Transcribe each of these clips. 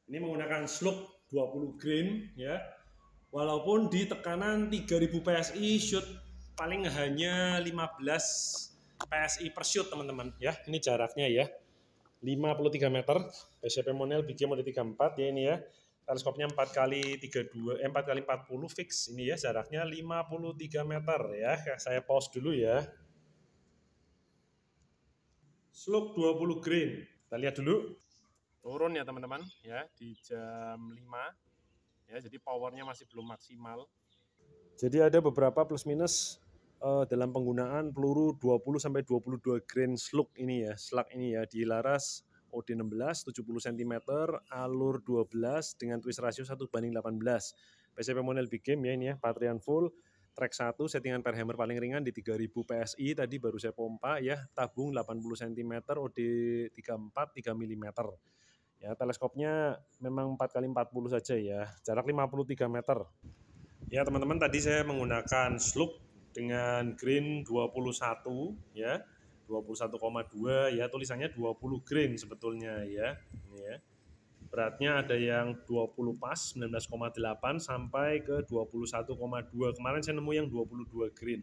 Ini menggunakan slug 20 grain ya. Walaupun di tekanan 3000 PSI shoot paling hanya 15 PSI per shoot teman-teman ya. Ini jaraknya ya. 53 meter. PCP Monel BG mode 34 ya ini ya. Teleskopnya 4 kali 32 4 kali 40 fix ini ya, jaraknya 53 meter ya. Saya pause dulu ya. Slug 20 grain. Kita lihat dulu. Turun ya teman-teman ya di jam 5 ya, jadi powernya masih belum maksimal. Jadi ada beberapa plus minus dalam penggunaan peluru 20 sampai 22 grain slug ini ya, slug ini ya, di laras OD16 70 cm, alur 12 dengan twist ratio 1:18. PCP Monel Big Game ya ini ya, Patrian full, track 1, settingan per hammer paling ringan di 3000 PSI, tadi baru saya pompa ya, tabung 80 cm, OD 34 3 mm. Ya, teleskopnya memang 4 kali 40 saja ya, jarak 53 meter. Ya teman-teman, tadi saya menggunakan slug dengan grain 21 ya, 21,2 ya, tulisannya 20 grain sebetulnya ya. Ini ya. Beratnya ada yang 20 pas 19,8 sampai ke 21,2. Kemarin saya nemu yang 22 grain.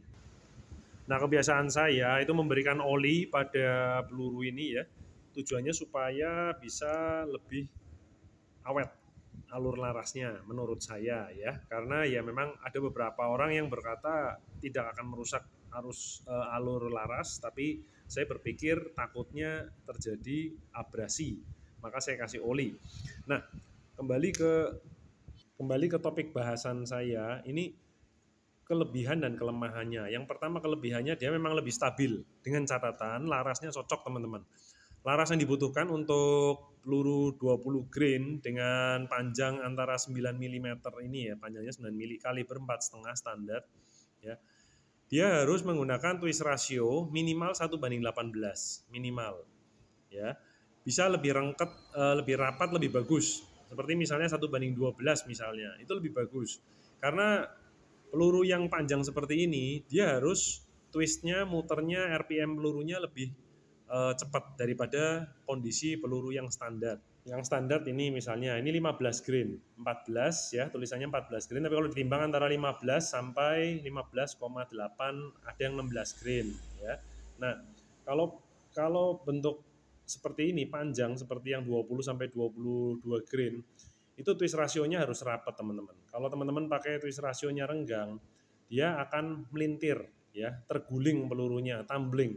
Nah, kebiasaan saya itu memberikan oli pada peluru ini ya. Tujuannya supaya bisa lebih awet alur larasnya menurut saya ya, karena ya memang ada beberapa orang yang berkata tidak akan merusak alur laras, tapi saya berpikir takutnya terjadi abrasi, maka saya kasih oli. Nah, kembali ke topik bahasan saya ini, kelebihan dan kelemahannya. Yang pertama, kelebihannya dia memang lebih stabil, dengan catatan larasnya cocok teman-teman. Laras yang dibutuhkan untuk peluru 20 grain dengan panjang antara 9 mm ini ya, panjangnya 9 mm, kaliber 4,5 standar ya. Dia harus menggunakan twist ratio minimal 1:18 minimal ya. Bisa lebih rengket, lebih rapat, lebih bagus. Seperti misalnya 1:12 misalnya, itu lebih bagus. Karena peluru yang panjang seperti ini dia harus twistnya, muternya, RPM pelurunya lebih cepat daripada kondisi peluru yang standar. Yang standar ini misalnya ini 15 grain, 14 ya, tulisannya 14 grain, tapi kalau ditimbang antara 15 sampai 15,8, ada yang 16 grain ya. Nah, kalau bentuk seperti ini panjang seperti yang 20 sampai 22 grain, itu twist rasionya harus rapat teman-teman. Kalau teman-teman pakai twist rasionya renggang, dia akan melintir ya, terguling pelurunya, tumbling,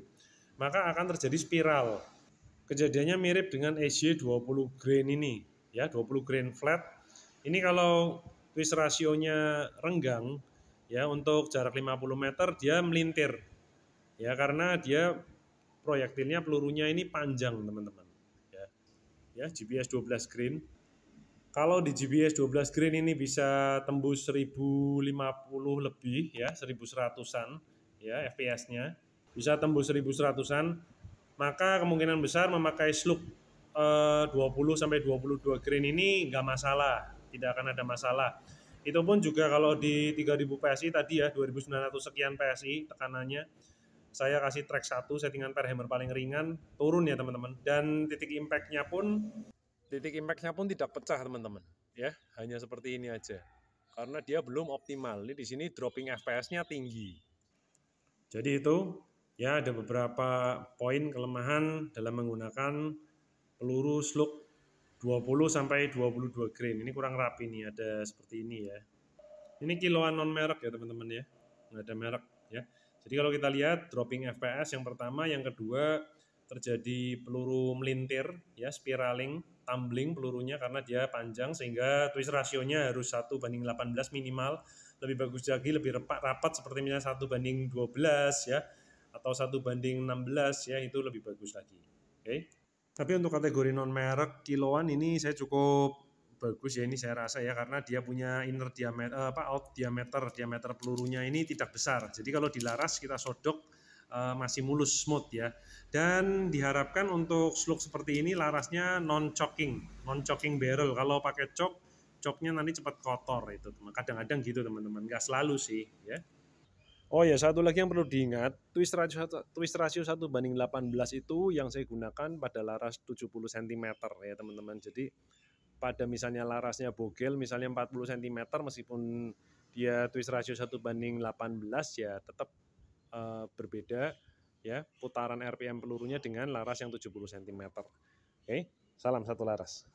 maka akan terjadi spiral. Kejadiannya mirip dengan SJ 20 grain ini ya, 20 grain flat. Ini kalau twist rasionya renggang ya, untuk jarak 50 meter dia melintir ya, karena dia proyektilnya, pelurunya ini panjang teman-teman ya. Ya, GPS 12 grain. Kalau di GPS 12 grain ini bisa tembus 1050 lebih ya, 1100-an ya FPS-nya. Bisa tembus 1100-an, maka kemungkinan besar memakai slug 20 sampai 22 grain ini nggak masalah, tidak akan ada masalah. Itu pun juga kalau di 3000 PSI tadi ya, 2900 sekian PSI tekanannya, saya kasih track 1, settingan per hammer paling ringan, turun ya teman-teman. Dan titik impactnya pun tidak pecah teman-teman ya, hanya seperti ini aja. Karena dia belum optimal. Ini di sini dropping FPS-nya tinggi. Jadi itu ya, ada beberapa poin kelemahan dalam menggunakan peluru slug 20 sampai 22 grain. Ini kurang rapi nih, ada seperti ini ya. Ini kiloan non merek ya teman-teman ya, nggak ada merek ya. Jadi kalau kita lihat dropping FPS yang pertama, yang kedua terjadi peluru melintir ya, spiraling, tumbling pelurunya karena dia panjang, sehingga twist rasionya harus 1:18 minimal. Lebih bagus lagi, lebih rapat seperti misalnya 1:12 ya, atau 1:16 ya, itu lebih bagus lagi. Oke. Tapi untuk kategori non merek kiloan ini saya cukup bagus ya, ini saya rasa ya, karena dia punya inner diameter, out diameter pelurunya ini tidak besar. Jadi kalau dilaras kita sodok masih mulus, smooth ya. Dan diharapkan untuk slug seperti ini larasnya non choking barrel. Kalau pakai choknya nanti cepat kotor itu. Kadang-kadang gitu teman-teman, nggak selalu sih ya. Oh ya, satu lagi yang perlu diingat, twist ratio 1:18 itu yang saya gunakan pada laras 70 cm ya teman-teman. Jadi pada misalnya larasnya bogel misalnya 40 cm meskipun dia twist ratio 1:18 ya tetap berbeda ya putaran RPM pelurunya dengan laras yang 70 cm. Oke, salam satu laras.